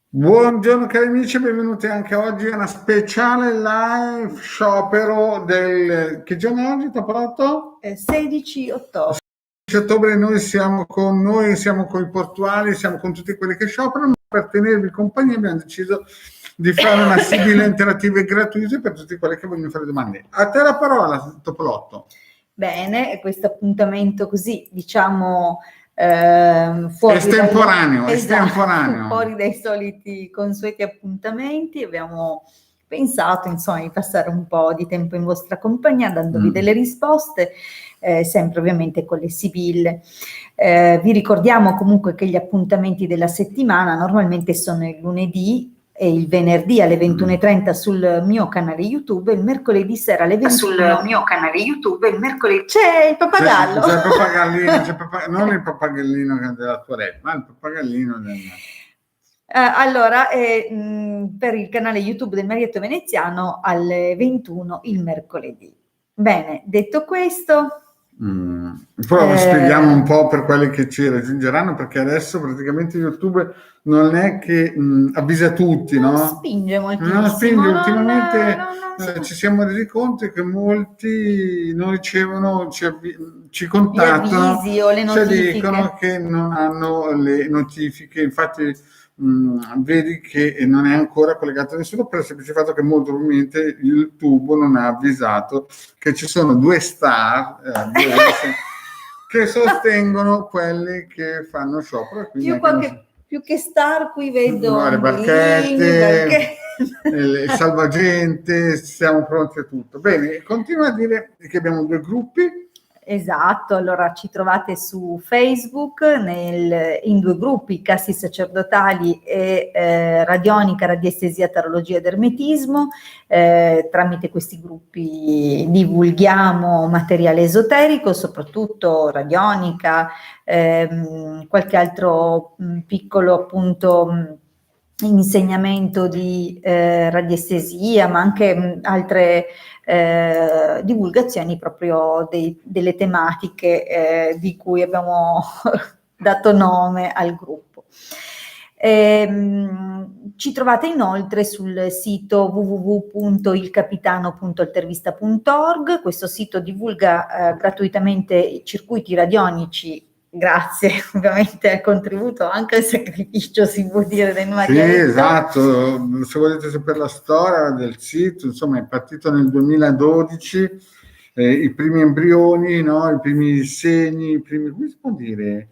Buongiorno cari amici, benvenuti anche oggi a una speciale live sciopero del... Che giorno è oggi? T'ho parlato? 16 ottobre. 16 ottobre noi siamo con i portuali, siamo con tutti quelli che scioperano, per tenervi compagnia abbiamo deciso di fare una sigla interattiva e gratuita per tutti quelli che vogliono fare domande. A te la parola, Topolotto. Bene, questo appuntamento così, diciamo, fuori Estemporaneo, esatto, fuori dai soliti consueti appuntamenti, abbiamo pensato, insomma, di passare un po' di tempo in vostra compagnia, dandovi delle risposte, sempre ovviamente con le sibille. Vi ricordiamo comunque che gli appuntamenti della settimana normalmente sono il lunedì e il venerdì alle 21:30 sul mio canale YouTube e il mercoledì sera alle 21. Sul mio canale YouTube il mercoledì C'è il pappagallo. C'è il pappagallino, non il pappagallino della Tourette, ma il pappagallino del... Allora, per il canale YouTube del Marietto Veneziano alle 21 il mercoledì. Bene, detto questo... Poi spieghiamo un po' per quelli che ci raggiungeranno, perché adesso praticamente YouTube non è che avvisa tutti, no? Non spinge moltissimo. Non spinge, ultimamente ci siamo resi conto che molti non ricevono, ci contattano, gli avvisi o le notifiche. dicono che non hanno le notifiche, infatti vedi che non è ancora collegato a nessuno per il semplice fatto che molto probabilmente YouTube non ha avvisato che ci sono due star che sostengono quelli che fanno sciopero. Più che star qui vedo le barchette, il salvagente, siamo pronti a tutto. Bene, continua a dire che abbiamo due gruppi. Esatto, allora ci trovate su Facebook in due gruppi, Cassi Sacerdotali e Radionica, Radiestesia, Tarologia ed Ermetismo. Tramite questi gruppi divulghiamo materiale esoterico, soprattutto radionica, qualche altro piccolo appunto insegnamento di radiestesia, ma anche altre divulgazioni proprio delle tematiche di cui abbiamo dato nome al gruppo. Ci trovate inoltre sul sito www.ilcapitano.altervista.org. Questo sito divulga gratuitamente i circuiti radionici, grazie ovviamente al contributo, anche al sacrificio, si può dire, del Marietto. Sì, esatto, se volete sapere la storia del sito, insomma è partito nel 2012, i primi embrioni, no? I primi segni, come si può dire?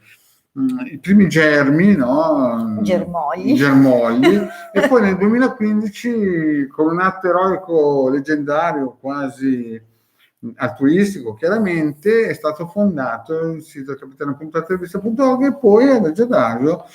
I primi germi, no? Germogli. E poi nel 2015 con un atto eroico leggendario quasi altruistico, chiaramente è stato fondato il sito capitano.altervista.org e poi ad gennaio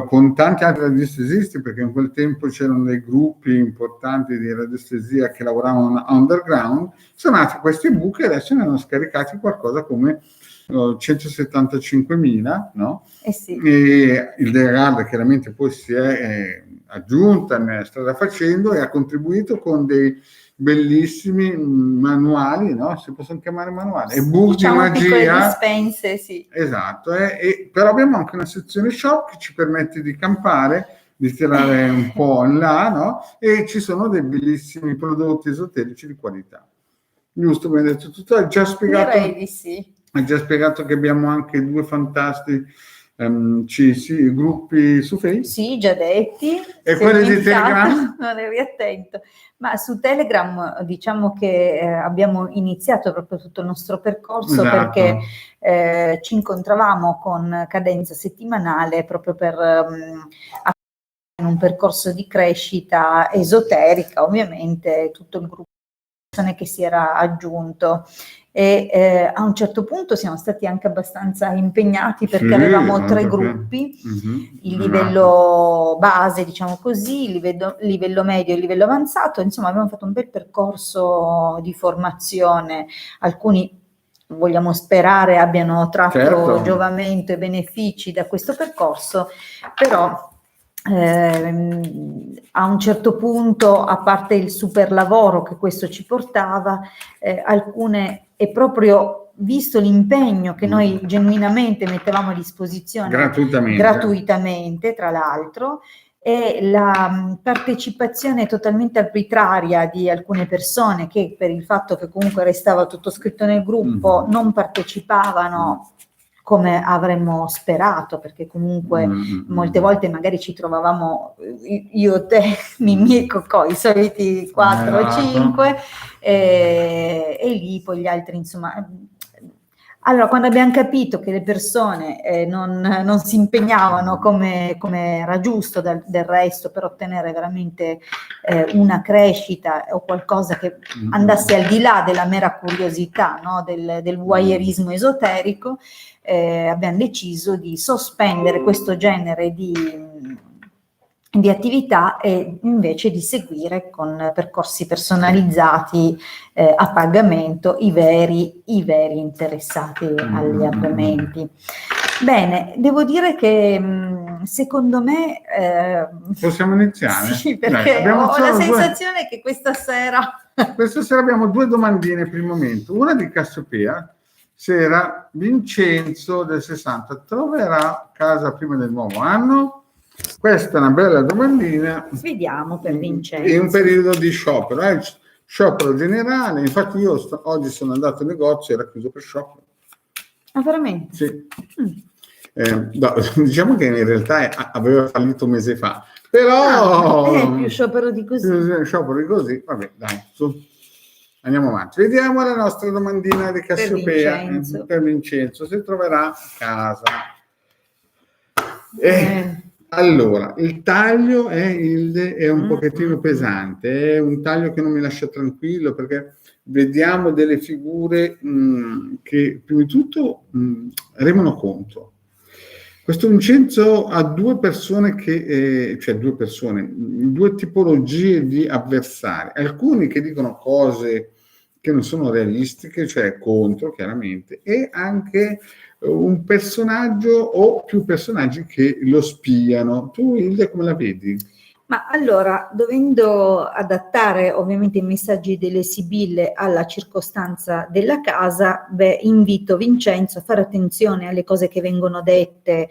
con tanti altri radiestesisti, perché in quel tempo c'erano dei gruppi importanti di radiestesia che lavoravano underground, sono nati questi ebook e adesso ne hanno scaricati qualcosa come 175.000, no? Sì. E il Degarda chiaramente poi si è aggiunta, ne sta facendo e ha contribuito con dei bellissimi manuali, no? Si possono chiamare manuali, ebook di magia. Dispense, sì. Esatto, però abbiamo anche una sezione shop che ci permette di campare, di tirare un po' in là, no? E ci sono dei bellissimi prodotti esoterici di qualità. Giusto, mi hai detto tutto, hai già spiegato. Direi di sì. Hai già spiegato che abbiamo anche due fantastici gruppi su Facebook? Sì, già detti. E quelli di Telegram? Non eri attento. Ma su Telegram diciamo che abbiamo iniziato proprio tutto il nostro percorso, esatto. Perché ci incontravamo con cadenza settimanale proprio per in un percorso di crescita esoterica, ovviamente tutto il gruppo di persone che si era aggiunto. E a un certo punto siamo stati anche abbastanza impegnati perché avevamo tre gruppi, il livello base, diciamo così, il livello medio e il livello avanzato. Insomma, abbiamo fatto un bel percorso di formazione, alcuni vogliamo sperare abbiano tratto giovamento e benefici da questo percorso, però a un certo punto, a parte il super lavoro che questo ci portava, alcune, e proprio visto l'impegno che noi genuinamente mettevamo a disposizione gratuitamente tra l'altro, e la partecipazione totalmente arbitraria di alcune persone che, per il fatto che comunque restava tutto scritto nel gruppo, non partecipavano come avremmo sperato, perché comunque molte volte magari ci trovavamo io, te, Mimì e Cocò, i soliti 4 o 5, e lì poi gli altri, insomma. Allora, quando abbiamo capito che le persone non si impegnavano come era giusto del resto per ottenere veramente una crescita o qualcosa che andasse al di là della mera curiosità, no? del voyeurismo esoterico, abbiamo deciso di sospendere questo genere di attività e invece di seguire con percorsi personalizzati a pagamento i veri interessati agli abbonamenti. Bene, devo dire che secondo me possiamo iniziare? Sì, perché Dai, ho la sensazione che questa sera abbiamo 2 domandine per il momento. Una di Cassiopea, se era Vincenzo del 60 troverà casa prima del nuovo anno? Questa è una bella domandina. Vediamo per Vincenzo. In un periodo di sciopero, sciopero generale. Infatti io oggi sono andato al negozio, era chiuso per sciopero. Ah, veramente? Sì. No, diciamo che in realtà aveva fallito un mese fa, però più sciopero di così. Sciopero di così, vabbè, dai, su. Andiamo avanti. Vediamo la nostra domandina di Cassiopea per Vincenzo. Se troverà casa. Allora, il taglio è un pochettino pesante, è un taglio che non mi lascia tranquillo perché vediamo delle figure che prima di tutto remono contro. Questo Vincenzo ha 2 persone due tipologie di avversari, alcuni che dicono cose che non sono realistiche, cioè contro chiaramente, e anche un personaggio o più personaggi che lo spiano. Tu, Hilde, come la vedi? Ma allora, dovendo adattare ovviamente i messaggi delle sibille alla circostanza della casa, invito Vincenzo a fare attenzione alle cose che vengono dette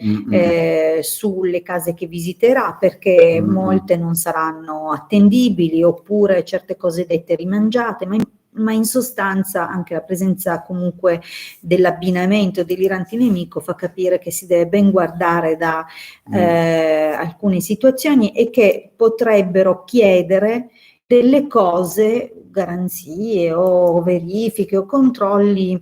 sulle case che visiterà, perché molte non saranno attendibili, oppure certe cose dette rimangiate, ma in sostanza anche la presenza comunque dell'abbinamento dell'irante nemico fa capire che si deve ben guardare da alcune situazioni e che potrebbero chiedere delle cose, garanzie o verifiche o controlli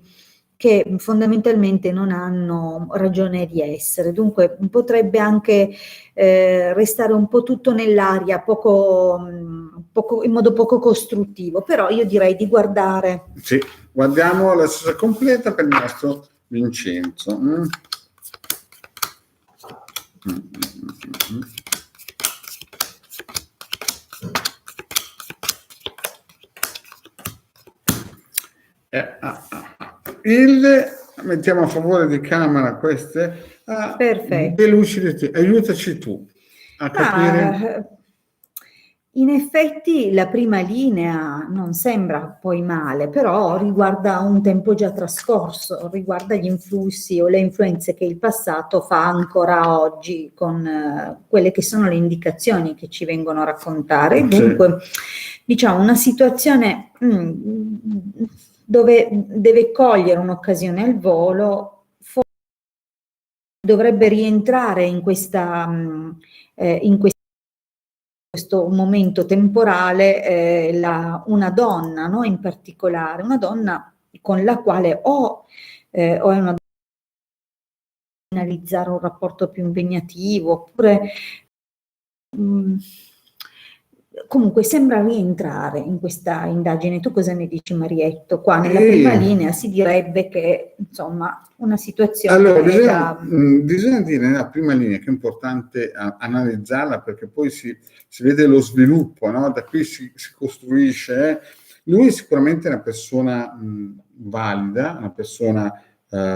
che fondamentalmente non hanno ragione di essere. Dunque potrebbe anche restare un po' tutto nell'aria, in modo poco costruttivo, però io direi di guardare. Sì, guardiamo la stessa completa per il nostro Vincenzo. Mettiamo a favore di camera queste. Perfetto. Delucidati, aiutaci tu a capire. In effetti la prima linea non sembra poi male, però riguarda un tempo già trascorso, riguarda gli influssi o le influenze che il passato fa ancora oggi con quelle che sono le indicazioni che ci vengono a raccontare. Dunque, diciamo, una situazione dove deve cogliere un'occasione al volo, dovrebbe rientrare in questo momento temporale una donna, no? In particolare una donna con la quale o è una donna finalizzare un rapporto più impegnativo, oppure comunque sembra rientrare in questa indagine. Tu cosa ne dici, Marietto? Qua nella prima linea si direbbe che insomma una situazione. Allora, bisogna dire nella prima linea che è importante analizzarla, perché poi si vede lo sviluppo, no? Da qui si costruisce. Lui è sicuramente una persona valida, una persona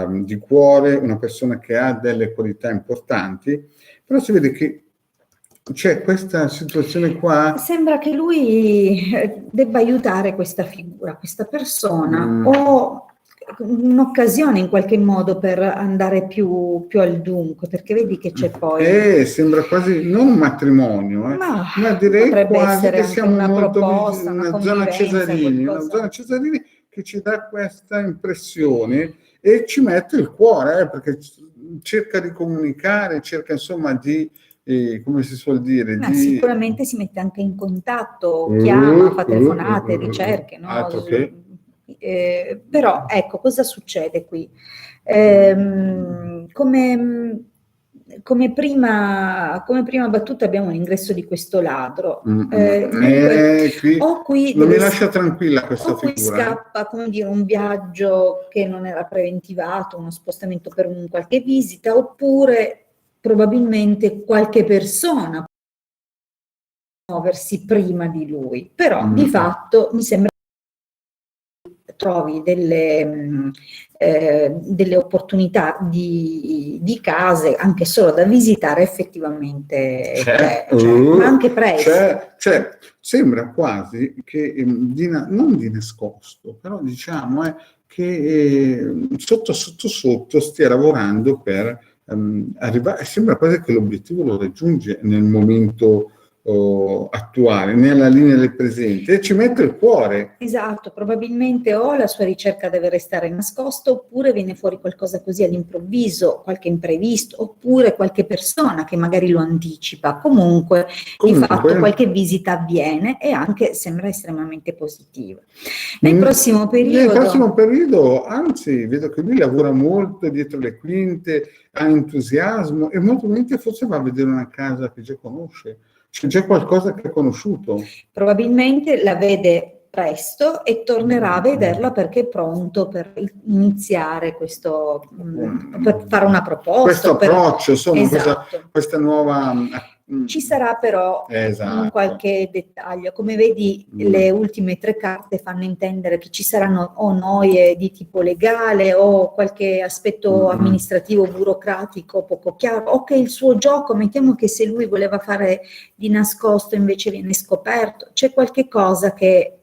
di cuore, una persona che ha delle qualità importanti, però si vede che c'è questa situazione qua. Sembra che lui debba aiutare questa figura, questa persona, o un'occasione in qualche modo per andare più al dunque, perché vedi che c'è poi... Sembra quasi non un matrimonio, ma direi potrebbe quasi essere che anche siamo una molto proposta, vicini, una una zona convivenza, Cesarini, una qualcosa. zona Cesarini che ci dà questa impressione e ci mette il cuore, perché cerca di comunicare, cerca insomma di, come si suol dire, Ma di... sicuramente si mette anche in contatto, chiama, fa telefonate, ricerche, no? Altro che... Però ecco, cosa succede qui? Come prima battuta abbiamo l'ingresso di questo ladro. Dunque, qui o qui non mi lascia tranquilla questa o qui figura. scappa, come dire, un viaggio che non era preventivato, uno spostamento per qualche visita, oppure probabilmente qualche persona può muoversi prima di lui. Però di fatto mi sembra che trovi delle opportunità di case anche solo da visitare effettivamente, ma anche prezzi. Sembra quasi che non di nascosto, però diciamo che sotto stia lavorando per arrivare, sembra quasi che l'obiettivo lo raggiunge nel momento attuale, nella linea del presente, e ci mette il cuore. Esatto, probabilmente o la sua ricerca deve restare nascosta, oppure viene fuori qualcosa così all'improvviso, qualche imprevisto, oppure qualche persona che magari lo anticipa. Comunque di fatto qualche visita avviene e anche sembra estremamente positiva. Nel prossimo periodo, anzi, vedo che lui lavora molto dietro le quinte, ha entusiasmo e molto probabilmente forse va a vedere una casa che già conosce. C'è già qualcosa che ha conosciuto. Probabilmente la vede presto e tornerà a vederla perché è pronto per iniziare questo, per fare una proposta. Questo approccio, insomma, esatto. questa nuova... Ci sarà però qualche dettaglio. Come vedi, le ultime 3 carte fanno intendere che ci saranno o noie di tipo legale o qualche aspetto amministrativo, burocratico poco chiaro, o che il suo gioco, mettiamo che se lui voleva fare di nascosto invece viene scoperto, c'è qualche cosa che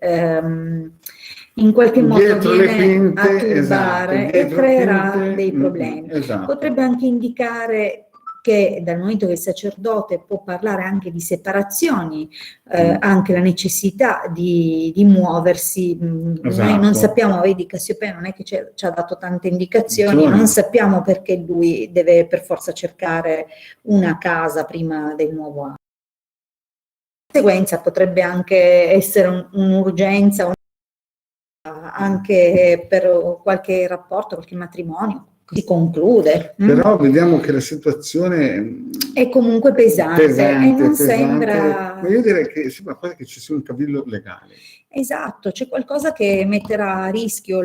in qualche modo viene a turbare e creerà dei problemi. Potrebbe anche indicare che dal momento che il sacerdote può parlare anche di separazioni, anche la necessità di muoversi, noi non sappiamo, vedi Cassiopea non è che ci ha dato tante indicazioni, non sappiamo perché lui deve per forza cercare una casa prima del nuovo anno. Di conseguenza potrebbe anche essere un'urgenza anche per qualche rapporto, qualche matrimonio. Si conclude. Però vediamo che la situazione è comunque pesante e non sembra... Ma io direi che sembra quasi che ci sia un cavillo legale. Esatto, c'è qualcosa che metterà a rischio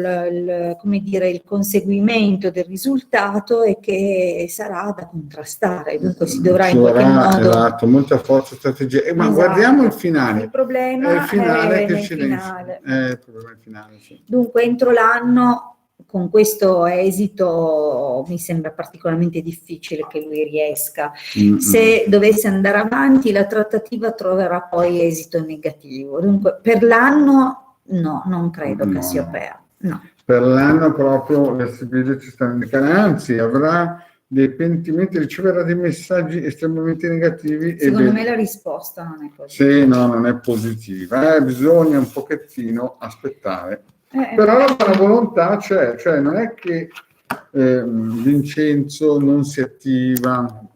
come dire, il conseguimento del risultato e che sarà da contrastare, dunque si dovrà in qualche modo... Esatto, molta forza, strategia. Ma guardiamo il finale. Il problema è il finale. Il problema finale, sì. Dunque entro l'anno, con questo esito, mi sembra particolarmente difficile che lui riesca. Se dovesse andare avanti, la trattativa troverà poi esito negativo. Dunque, per l'anno, no, non credo che sia opera. No. Per l'anno proprio le Sibille ci stanno indicando, anzi, avrà dei pentimenti, riceverà dei messaggi estremamente negativi. Secondo me la risposta non è positiva. Sì, no, non è positiva. Bisogna un pochettino aspettare. Però la buona volontà c'è, cioè non è che Vincenzo non si attiva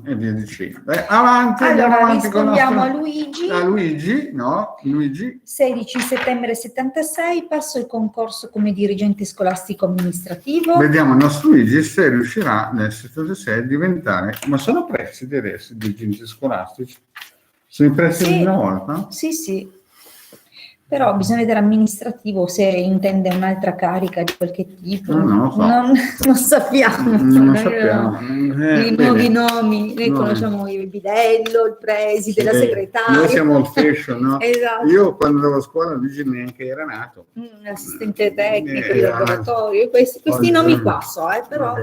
e via dicendo. Avanti, allora avanti rispondiamo a Luigi. A Luigi, no? Luigi. 16 settembre 76, passo il concorso come dirigente scolastico amministrativo. Vediamo il nostro Luigi se riuscirà nel 76 a diventare, ma sono presidi adesso i dirigenti scolastici? Sono i presidi di una volta? Sì, sì. Però bisogna vedere amministrativo se intende un'altra carica di qualche tipo. Non sappiamo. Non sappiamo. I nuovi nomi, noi conosciamo il bidello, il preside, la segretaria. Noi siamo old fashion, no? Esatto. Io quando andavo a scuola Luigi neanche era nato. L'assistente tecnico di laboratorio, questi nomi qua però...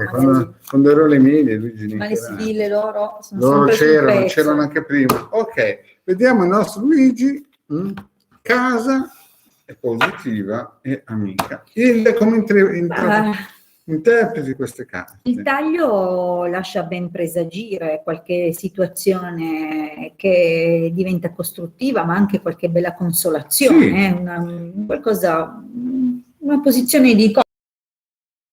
Quando ero alle medie Luigi neanche ma le sibille loro sono sempre c'erano anche prima. Ok, vediamo il nostro Luigi. Casa, è positiva e amica. Come interpreti queste carte? Il taglio lascia ben presagire qualche situazione che diventa costruttiva, ma anche qualche bella consolazione, una posizione di cosa.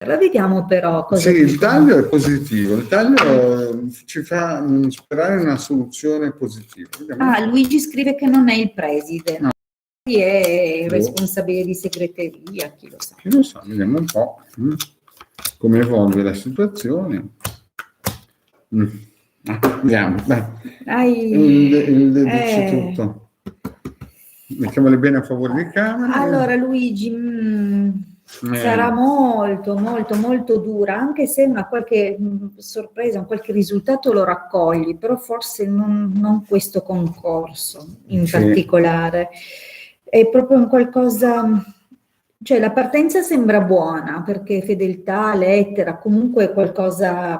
La vediamo però cosa sì, il dicono. taglio è positivo, il taglio ci fa sperare in una soluzione positiva. Vediamo. Luigi scrive che non è il preside, No. È responsabile di segreteria, chi lo sa. Chi lo sa, vediamo un po' come evolve la situazione. Vediamo, dai. Il dice tutto. Mettiamole bene a favore di camera. Allora Luigi, sarà molto, molto, molto dura, anche se una qualche sorpresa, un qualche risultato lo raccogli, però forse non questo concorso in particolare. È proprio un qualcosa, cioè la partenza sembra buona, perché fedeltà, lettera, comunque qualcosa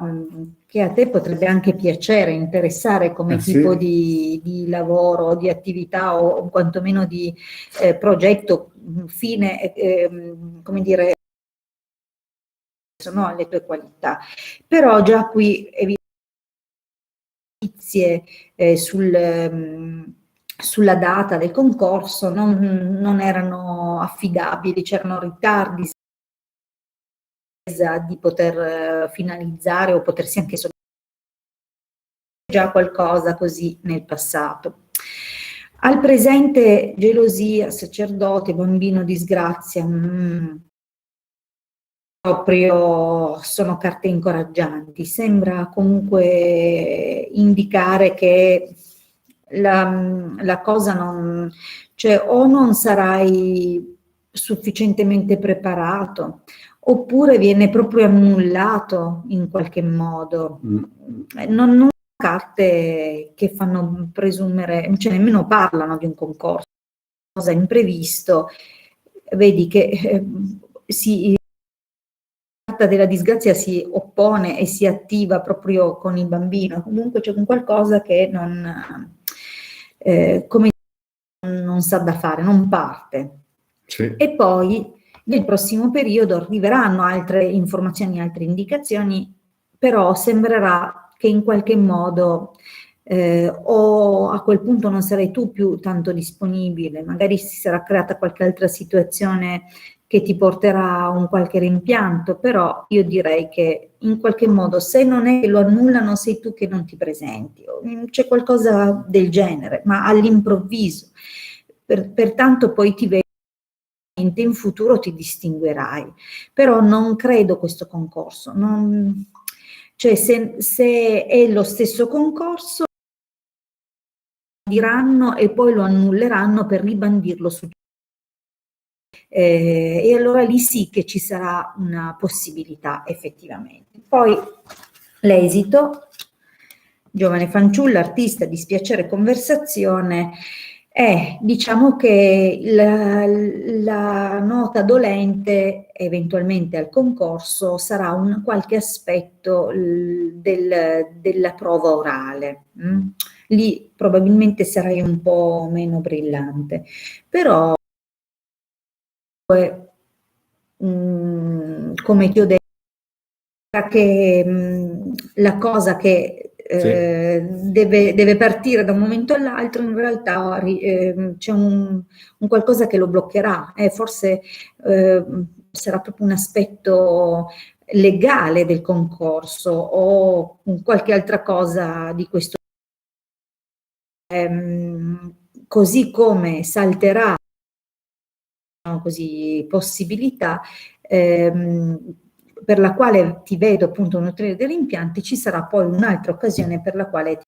che a te potrebbe anche piacere, interessare come tipo di lavoro, di attività o quantomeno di progetto fine, come dire, sono le tue qualità. Però già qui evidenzie sulla data del concorso non erano affidabili, c'erano ritardi di poter finalizzare o potersi anche già qualcosa così nel passato. Al presente gelosia, sacerdote, bambino, disgrazia, proprio sono carte incoraggianti. Sembra comunque indicare che la cosa non, cioè o non sarai sufficientemente preparato oppure viene proprio annullato in qualche modo. Non carte che fanno presumere, cioè nemmeno parlano di un concorso, cosa imprevisto. Vedi che la carta della disgrazia si oppone e si attiva proprio con il bambino, comunque c'è un qualcosa che non sa da fare, non parte. E poi nel prossimo periodo arriveranno altre informazioni, altre indicazioni, però sembrerà che in qualche modo o a quel punto non sarai tu più tanto disponibile, magari si sarà creata qualche altra situazione che ti porterà a un qualche rimpianto, però io direi che in qualche modo se non è che lo annullano sei tu che non ti presenti, c'è qualcosa del genere, ma all'improvviso. Pertanto poi ti vedo in futuro ti distinguerai, però non credo questo concorso, cioè se è lo stesso concorso diranno e poi lo annulleranno per ribandirlo su e allora lì sì che ci sarà una possibilità effettivamente. Poi l'esito, giovane fanciulla, artista, dispiacere, conversazione. Diciamo che la nota dolente eventualmente al concorso sarà un qualche aspetto della prova orale. Lì probabilmente sarai un po' meno brillante, però come ti ho detto, che la cosa che deve partire da un momento all'altro, in realtà c'è un qualcosa che lo bloccherà, forse sarà proprio un aspetto legale del concorso o qualche altra cosa di questo così come salterà così possibilità per la quale ti vedo appunto nutrire degli impianti, ci sarà poi un'altra occasione per la quale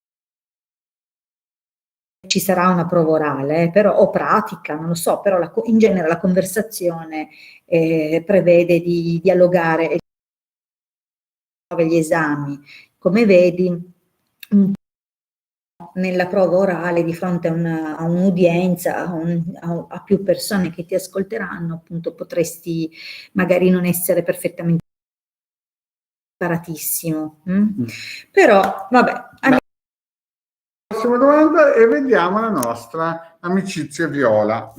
ci sarà una prova orale, però, o pratica, non lo so, però in genere la conversazione prevede di dialogare gli esami. Come vedi, nella prova orale di fronte a un'udienza, a più persone che ti ascolteranno, appunto potresti magari non essere perfettamente preparatissimo. Però vabbè. Prossima domanda e vediamo la nostra amicizia viola.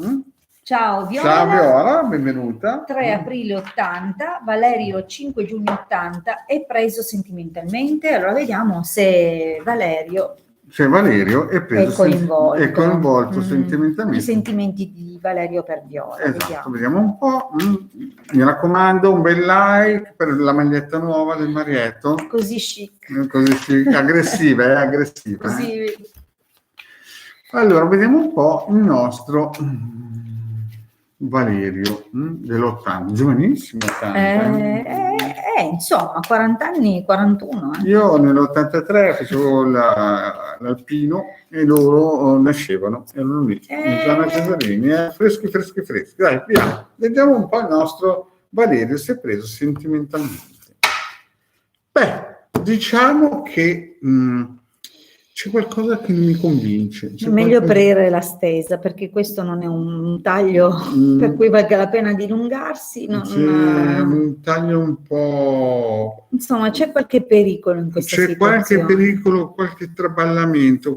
Ciao Viola. Ciao Viola, benvenuta. 3 aprile 80, Valerio 5 giugno 80, è preso sentimentalmente. Allora vediamo se Valerio C'è Valerio è è coinvolto. I sentimentalmente. sentimenti di Valerio per Viola. Esatto, vediamo un po'. Mi raccomando, un bel like per la maglietta nuova del Marietto. Così chic. Così chic, aggressiva, aggressiva. Così. Allora, vediamo un po' il nostro Valerio dell'80, giovanissimo, 80. Insomma, 40 anni, 41. Io nell'83 facevo l'alpino e loro nascevano, erano lì, in zona Cesarini, freschi. Dai, via, vediamo un po' il nostro Valerio si è preso sentimentalmente. Beh, diciamo che c'è qualcosa che non mi convince. Meglio aprire la stesa, perché questo non è un taglio per cui valga la pena dilungarsi. C'è un taglio un po'... Insomma, c'è qualche pericolo in questa situazione. C'è qualche pericolo, qualche traballamento,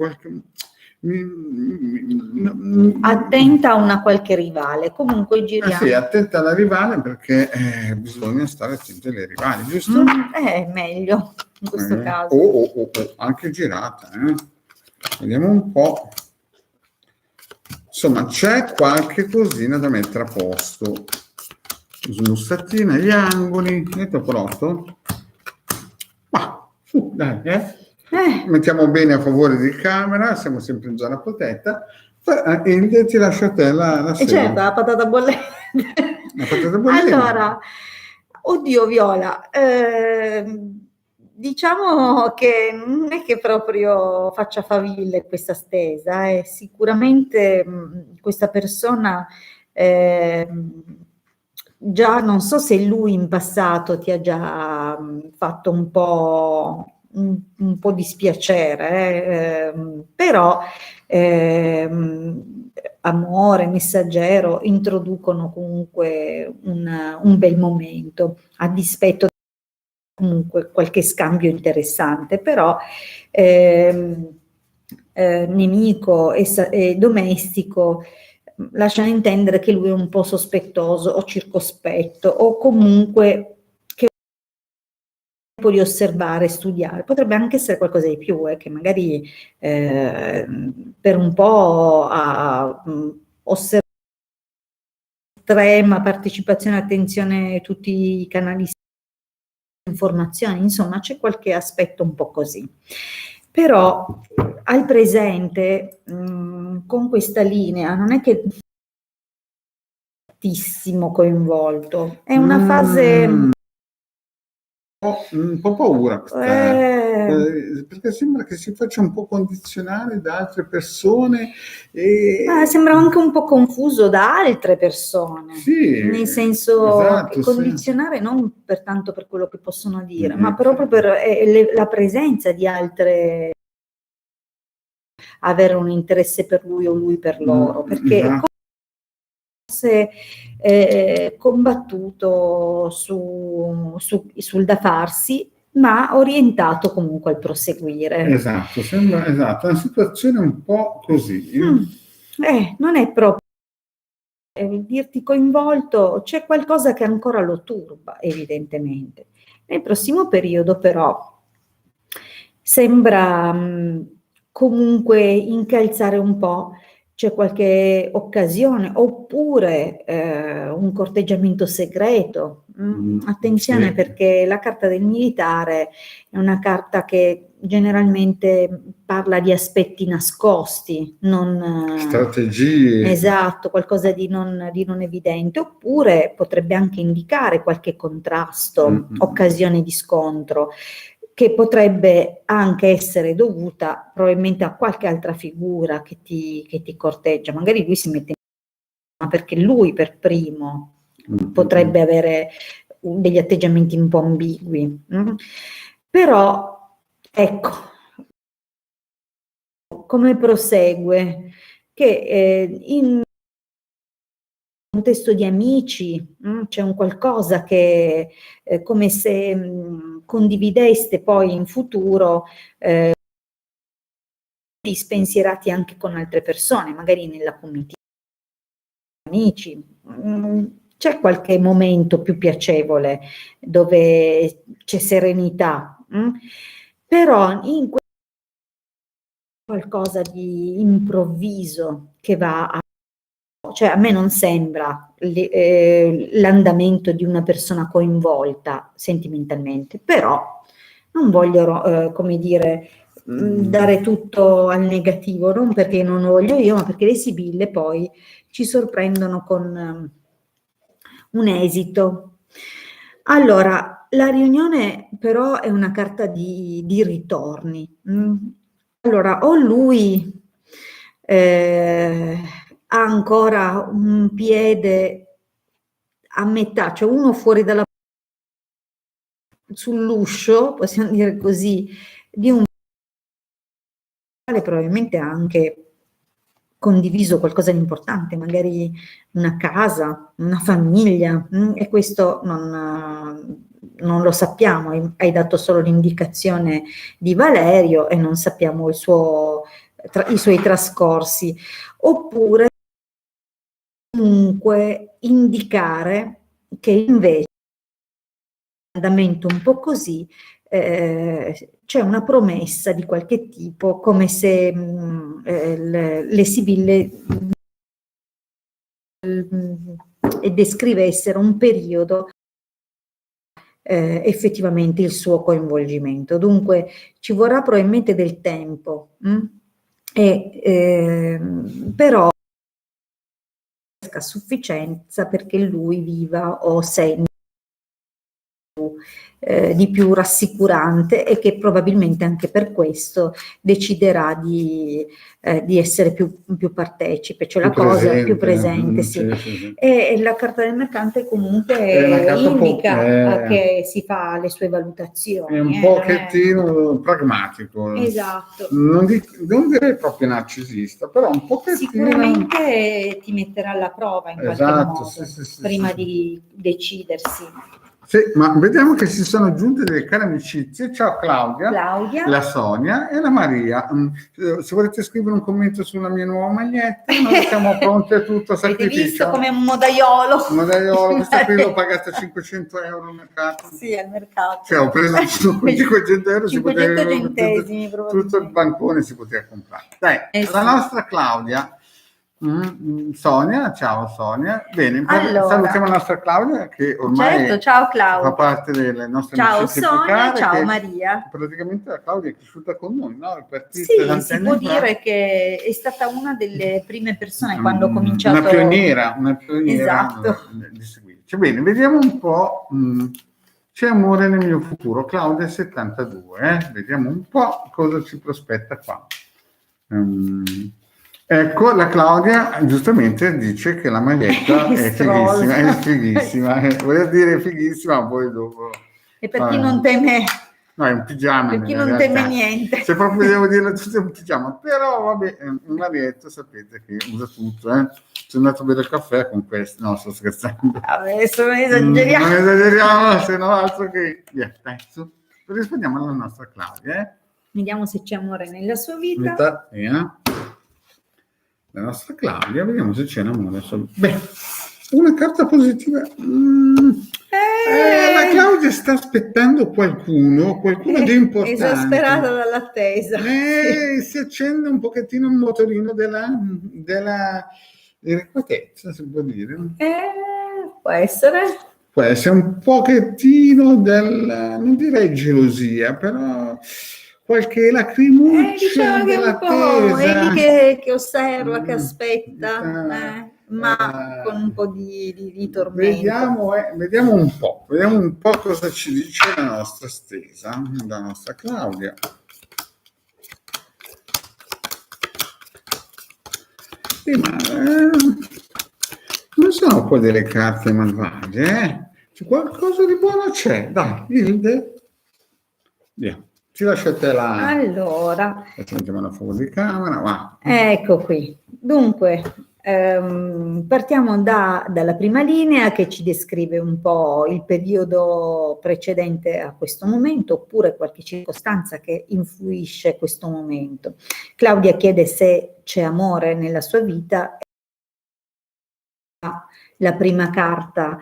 attenta a una qualche rivale. Comunque giriamo. Sì, attenta alla rivale, perché bisogna stare attenti alle rivali, giusto? Meglio in questo caso. Anche girata. Vediamo un po'. Insomma, c'è qualche cosina da mettere a posto. Smussatina, gli angoli, netto pronto? Ma, dai, mettiamo bene a favore di camera, siamo sempre in zona protetta. E ti lascio a te la certo, la patata bollente. Allora, oddio Viola, diciamo che non è che proprio faccia faville questa stesa, sicuramente questa persona già, non so se lui in passato ti ha già fatto un po' dispiacere, però amore, messaggero introducono comunque un bel momento, a dispetto di comunque qualche scambio interessante, però nemico e domestico lasciano intendere che lui è un po' sospettoso o circospetto, o comunque che di osservare, studiare. Potrebbe anche essere qualcosa di più, che magari per un po' ha osservato estrema partecipazione e attenzione a tutti i canali di informazioni, insomma c'è qualche aspetto un po' così. Però al presente con questa linea non è che tantissimo coinvolto, è una fase un po' paura perché sembra che si faccia un po' condizionare da altre persone sembra anche un po' confuso da altre persone, sì, nel senso esatto, condizionare non tanto per quello che possono dire, ma proprio per la presenza di altre, avere un interesse per lui o lui per loro, perché è forse combattuto sul da farsi, ma orientato comunque al proseguire. Esatto, sembra una situazione un po' così. Non è proprio dirti coinvolto, c'è qualcosa che ancora lo turba, evidentemente. Nel prossimo periodo, però, sembra comunque incalzare un po'. C'è qualche occasione, oppure un corteggiamento segreto. Attenzione, perché la carta del militare è una carta che generalmente parla di aspetti nascosti, non strategie. Esatto, qualcosa di non evidente, oppure potrebbe anche indicare qualche contrasto, occasione di scontro, che potrebbe anche essere dovuta probabilmente a qualche altra figura che ti corteggia. Magari lui si mette in perché lui per primo potrebbe avere degli atteggiamenti un po' ambigui. Però, ecco, come prosegue? Che in contesto di amici c'è un qualcosa che come se condivideste poi in futuro spensierati anche con altre persone, magari nella comitiva, amici. C'è qualche momento più piacevole dove c'è serenità, però in qualcosa di improvviso che va a, cioè a me non sembra l'andamento di una persona coinvolta sentimentalmente, però non voglio, come dire, dare tutto al negativo, non perché non lo voglio io, ma perché le sibille poi ci sorprendono con un esito. Allora, la riunione però è una carta di ritorni. Allora, o lui ha ancora un piede a metà, cioè uno fuori dalla sull'uscio, possiamo dire così, di un probabilmente ha anche condiviso qualcosa di importante, magari una casa, una famiglia, e questo non lo sappiamo, hai dato solo l'indicazione di Valerio e non sappiamo i suoi trascorsi, oppure comunque indicare che invece andamento un po' così, c'è una promessa di qualche tipo, come se le sibille descrivessero un periodo effettivamente il suo coinvolgimento. Dunque ci vorrà probabilmente del tempo, però a sufficienza perché lui viva o senta di più rassicurante e che probabilmente anche per questo deciderà di essere più partecipe, cioè la cosa più presente, sì. Sì. E la carta del mercante comunque indica che si fa le sue valutazioni. È un pochettino pragmatico. Esatto. Non direi proprio narcisista, però un pochettino... Sicuramente ti metterà alla prova in qualche modo, sì, prima di decidersi. Sì, ma vediamo che si sono aggiunte delle care amicizie. Ciao Claudia, Claudia, la Sonia e la Maria. Se volete scrivere un commento sulla mia nuova maglietta, noi siamo pronti a tutto sacrificio. Avete visto come un modaiolo? Un modaiolo, questa qui l'ho pagata 500 euro al mercato. Sì, al mercato. Cioè, ho preso 500 euro, 500 centesimi, tutto il bancone si poteva comprare. Dai, la nostra Claudia. Sonia, ciao Sonia. Bene, allora, salutiamo la nostra Claudia che ormai ciao Claudia. fa parte delle nostre ciao Sonia, ciao Maria. Praticamente la Claudia è cresciuta con noi, no? Sì, si può dire che è stata una delle prime persone quando ho cominciato. Una pioniera esatto. di seguirci. Bene, vediamo un po'. C'è amore nel mio futuro, Claudia 72, vediamo un po' cosa ci prospetta qua. Ecco, la Claudia giustamente dice che la maglietta è fighissima, vuol dire fighissima, ma poi dopo... E per chi non teme... No, è un pigiama. Per chi non teme niente. Se proprio devo dirlo tutto è un pigiama, però vabbè, un maglietto sapete che usa tutto, Sono andato a bere il caffè con questo, no, sto scherzando. Adesso non esageriamo. Non esageriamo, se no altro che... Dai, su. Rispondiamo alla nostra Claudia, Vediamo se c'è amore nella sua vita. La nostra Claudia, vediamo se c'è un amore. Beh, una carta positiva. La Claudia sta aspettando qualcuno di importante. Esasperata dall'attesa. Si accende un pochettino il motorino della irrequietezza, si può dire. Può essere. Può essere un pochettino non direi gelosia, però... qualche lacrimuccia diciamo che della un po', attesa. È che osserva, che aspetta, ma con un po' di tormento. Vediamo un po' cosa ci dice la nostra stesa, la nostra Claudia. Sì, ma non sono poi delle carte malvagie, qualcosa di buono c'è, dai, Hilde. Via. Ci lasciate la... Allora, mettiamo la fuoco di camera, va. Ecco qui. Dunque, partiamo dalla prima linea che ci descrive un po' il periodo precedente a questo momento, oppure qualche circostanza che influisce questo momento. Claudia chiede se c'è amore nella sua vita la prima carta,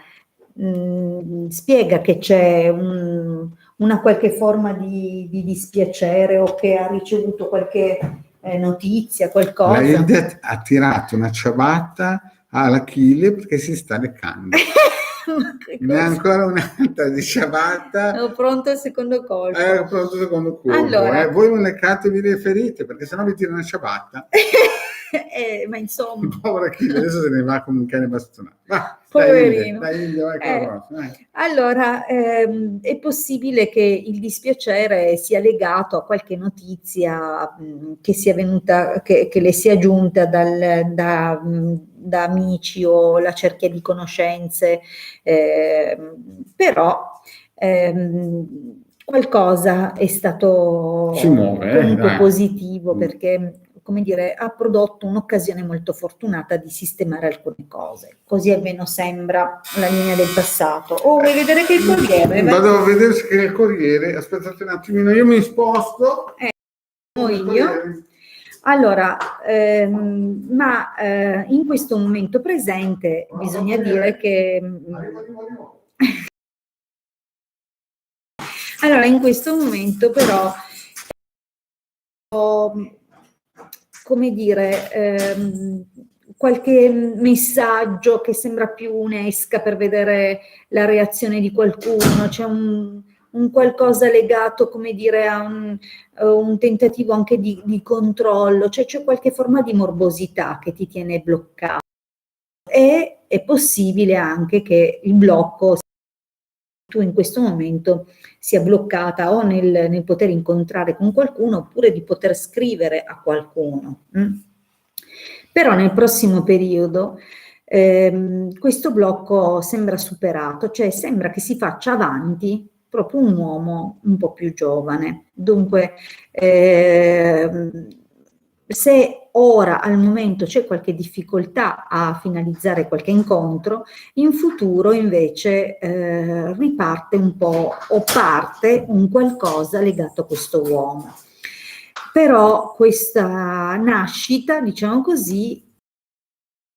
spiega che c'è una qualche forma di dispiacere o che ha ricevuto qualche notizia, La qualcosa. Hilde ha tirato una ciabatta all'Achille perché si sta leccando. Ma che Ne ha cosa? ancora un'altra di ciabatta. Ero pronto al secondo colpo. Pronto il secondo colpo. Allora. Voi non leccatevi le ferite perché sennò vi tira una ciabatta. Ma insomma, Il povero Achille adesso se ne va come un cane bastonato. Va, poverino. dai, vai con la prossima, vai. Allora, è possibile che il dispiacere sia legato a qualche notizia che sia venuta, che le sia giunta da amici o la cerchia di conoscenze, però qualcosa è stato Si muove, comunque dai. positivo, perché, come dire, ha prodotto un'occasione molto fortunata di sistemare alcune cose. Così almeno sembra la linea del passato. Oh, vuoi vedere che il Corriere? Vado a vedere se è il Corriere. Aspettate un attimino, io mi sposto. Io. Allora, in questo momento presente bisogna dire che... Allora, in questo momento però, come dire, qualche messaggio che sembra più un'esca per vedere la reazione di qualcuno, c'è un qualcosa legato, come dire, a un tentativo anche di controllo, cioè c'è qualche forma di morbosità che ti tiene bloccato. E è possibile anche che il blocco tu in questo momento sia bloccata o nel poter incontrare con qualcuno oppure di poter scrivere a qualcuno. Però nel prossimo periodo questo blocco sembra superato, cioè sembra che si faccia avanti proprio un uomo un po' più giovane. Dunque, se ora al momento c'è qualche difficoltà a finalizzare qualche incontro, in futuro invece riparte un po' o parte un qualcosa legato a questo uomo. Però questa nascita, diciamo così,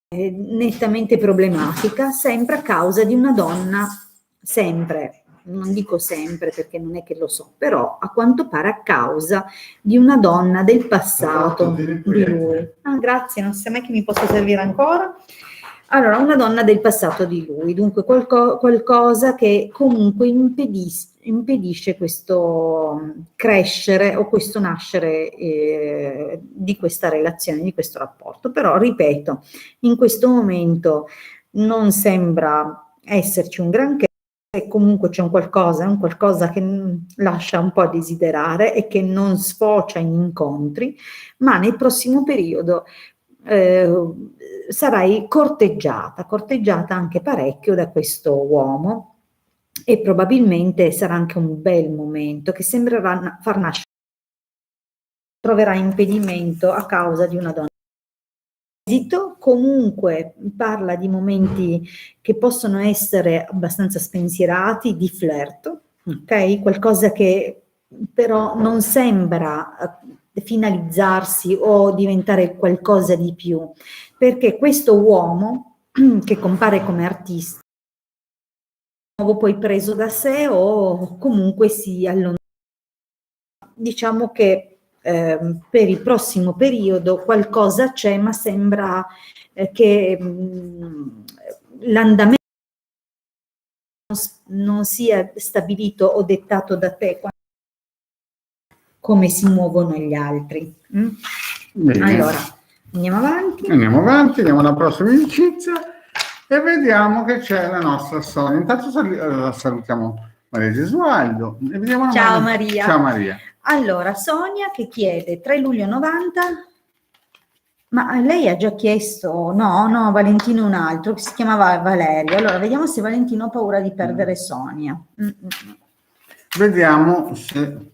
è nettamente problematica, sempre a causa di una donna, sempre, non dico sempre perché non è che lo so, però a quanto pare a causa di una donna del passato di lui. Ah, grazie, non sa mai che mi possa servire ancora. Allora, una donna del passato di lui, dunque qualcosa che comunque impedisce questo crescere o questo nascere di questa relazione, di questo rapporto. Però, ripeto, in questo momento non sembra esserci un granché, e comunque c'è un qualcosa che lascia un po' a desiderare e che non sfocia in incontri, ma nel prossimo periodo sarai corteggiata anche parecchio da questo uomo e probabilmente sarà anche un bel momento che sembrerà far nascere, troverà impedimento a causa di una donna. Comunque parla di momenti che possono essere abbastanza spensierati, di flirt, ok? Qualcosa che però non sembra finalizzarsi o diventare qualcosa di più, perché questo uomo che compare come artista poi preso da sé o comunque si allontana. Diciamo che per il prossimo periodo qualcosa c'è, ma sembra che l'andamento non sia stabilito o dettato da te come si muovono gli altri. Allora, andiamo avanti. Andiamo avanti, andiamo alla prossima amicizia e vediamo che c'è la nostra Sonia. Intanto salutiamo Maria Gesualdo. E vediamo Ciao Maria. Ciao Maria. Allora, Sonia che chiede 3 luglio 90, ma lei ha già chiesto, no, Valentino un altro, che si chiamava Valerio. Allora, vediamo se Valentino ha paura di perdere Sonia. Vediamo se...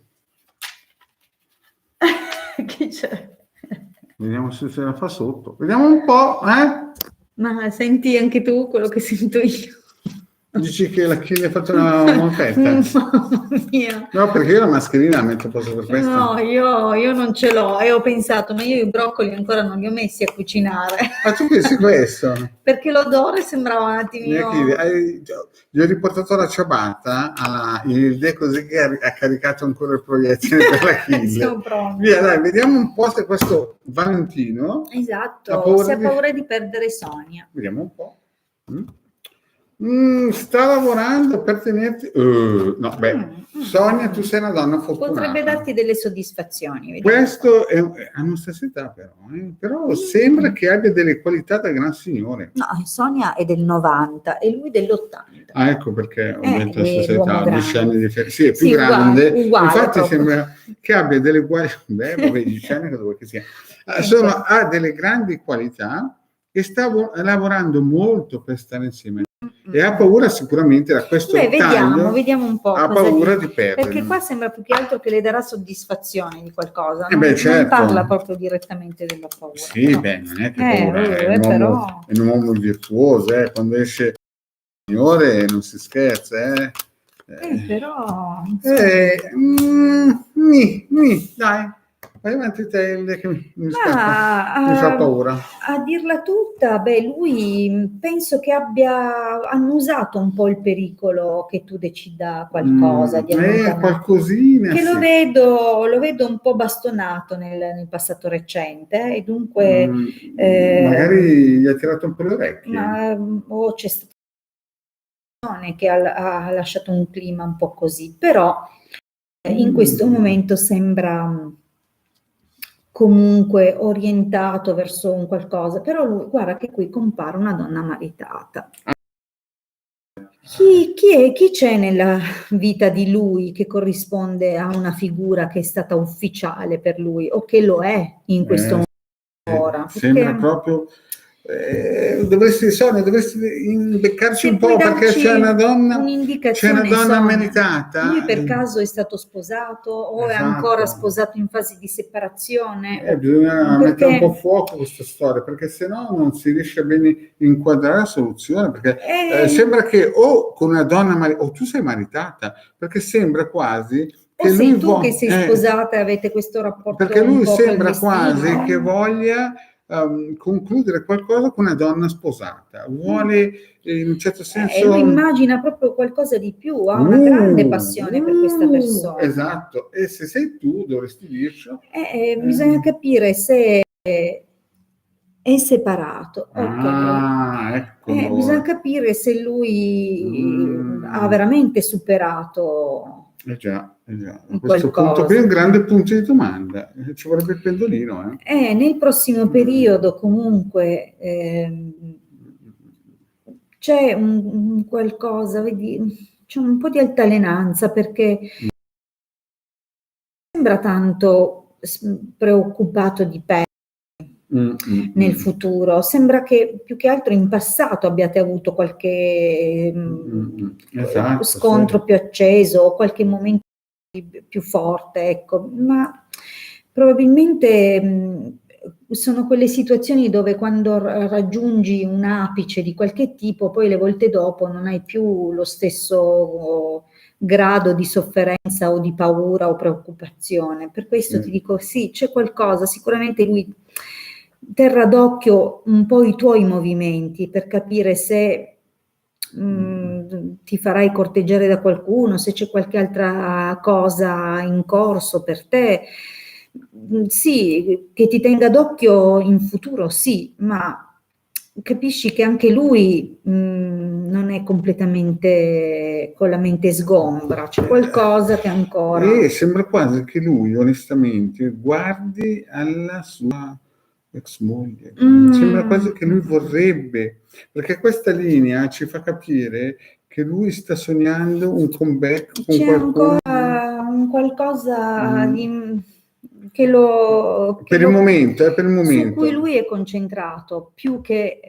Che c'è? Vediamo se la fa sotto. Vediamo un po', Ma senti anche tu quello che sento io? Dici che la Chile ha fatto una moffetta? Mamma mia. No, perché io la mascherina la metto apposta per questo. No, io non ce l'ho e ho pensato, ma io i broccoli ancora non li ho messi a cucinare. Ma tu pensi questo? Perché l'odore sembrava un attimino... Gli ho riportato la ciabatta, è così che ha caricato ancora il proiettile per la Chile. Siamo pronti. Via, dai, vediamo un po' se questo Valentino Esatto, se ha paura di perdere Sonia. Vediamo un po'. Sta lavorando per tenerti... no, Sonia, tu sei una donna fortunata. Potrebbe darti delle soddisfazioni. Vediamo. Questo è a nostra età però sembra che abbia delle qualità da gran signore. No, Sonia è del 90 e lui dell'80. Ah, ecco perché ho detto la stessa l'uomo età, 10 anni di differenza. Sì, è più Sì, grande. uguale Infatti proprio. sembra che abbia delle qualità... Beh, vabbè, 10 anni cosa vuoi che sia. Ha delle grandi qualità e sta lavorando molto per stare insieme. E ha paura sicuramente da questo vediamo un po'. Ha paura di perdere. Perché qua sembra più che altro che le darà soddisfazione di qualcosa. Certo. Non parla proprio direttamente della paura. Sì, però. non è che paura, è però... un uomo virtuoso, quando esce il signore non si scherza. Però... dai. Vai avanti te, che mi fa paura. A dirla tutta, lui penso che hanno usato un po' il pericolo che tu decida qualcosa di qualcosina. Che lo vedo un po' bastonato nel passato recente e dunque magari gli ha tirato un po' le orecchie. O c'è stata che ha lasciato un clima un po' così, però in questo momento sembra comunque orientato verso un qualcosa, però lui, guarda che qui compare una donna maritata. Chi c'è nella vita di lui che corrisponde a una figura che è stata ufficiale per lui o che lo è in questo momento ora? Sembra proprio... dovresti imbeccarci un po' perché c'è una donna meritata. Lui per caso è stato sposato o è ancora sposato in fase di separazione? Bisogna mettere un po' a fuoco questa storia perché sennò non si riesce a bene inquadrare la soluzione perché sembra che o con una donna o tu sei maritata perché sembra quasi o sei tu che sei sposata e avete questo rapporto perché lui sembra quasi che voglia concludere qualcosa con una donna sposata, vuole in un certo senso lui immagina proprio qualcosa di più, ha una grande passione per questa persona. Esatto, e se sei tu dovresti dirci bisogna capire se è separato. Bisogna capire se lui ha veramente superato già. A questo punto qui è un grande punto di domanda, ci vorrebbe il pendolino. Nel prossimo periodo comunque c'è un qualcosa, vedi, c'è un po' di altalenanza perché sembra tanto preoccupato di perdere nel futuro, sembra che più che altro in passato abbiate avuto qualche scontro più acceso o qualche momento più forte, ecco, ma probabilmente sono quelle situazioni dove quando raggiungi un apice di qualche tipo, poi le volte dopo non hai più lo stesso grado di sofferenza o di paura o preoccupazione. Per questo ti dico sì, c'è qualcosa, sicuramente lui terrà d'occhio un po' i tuoi movimenti per capire se ti farai corteggiare da qualcuno, se c'è qualche altra cosa in corso per te. Sì, che ti tenga d'occhio in futuro, sì, ma capisci che anche lui non è completamente con la mente sgombra, c'è qualcosa che ancora... sembra quasi che lui onestamente guardi alla sua ex moglie, sembra quasi che lui vorrebbe, perché questa linea ci fa capire che lui sta sognando un comeback con qualcuno. C'è ancora un qualcosa che lo... Per il momento. Su cui lui è concentrato, più che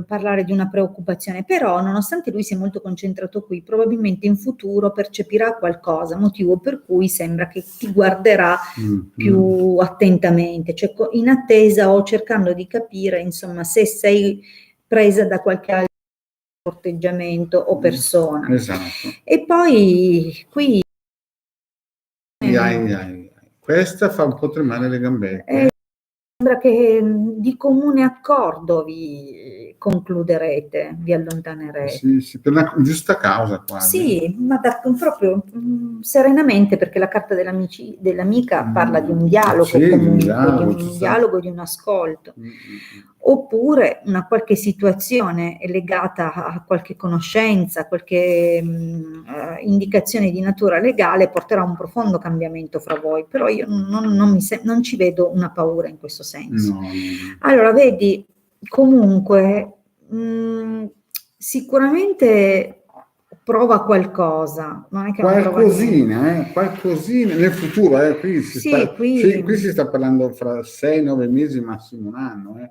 parlare di una preoccupazione. Però, nonostante lui sia molto concentrato qui, probabilmente in futuro percepirà qualcosa, motivo per cui sembra che ti guarderà più attentamente, cioè in attesa o cercando di capire, insomma, se sei presa da qualche altro corteggiamento o persona. Esatto. E poi qui Questa fa un po' tremare le gambette. sembra che di comune accordo vi concluderete, vi allontanerete. Sì, per una giusta causa quasi. Sì, ma proprio serenamente, perché la carta dell'amica parla di un dialogo, Sì, di un dialogo, di un ci sta. dialogo, di un ascolto. Oppure una qualche situazione è legata a qualche conoscenza, qualche indicazione di natura legale porterà a un profondo cambiamento fra voi, però io non ci vedo una paura in questo senso. No. Allora, vedi, comunque sicuramente prova qualcosa, non è che non prova niente. Qualcosina nel futuro, qui si sta parlando fra 6-9 mesi, massimo un anno.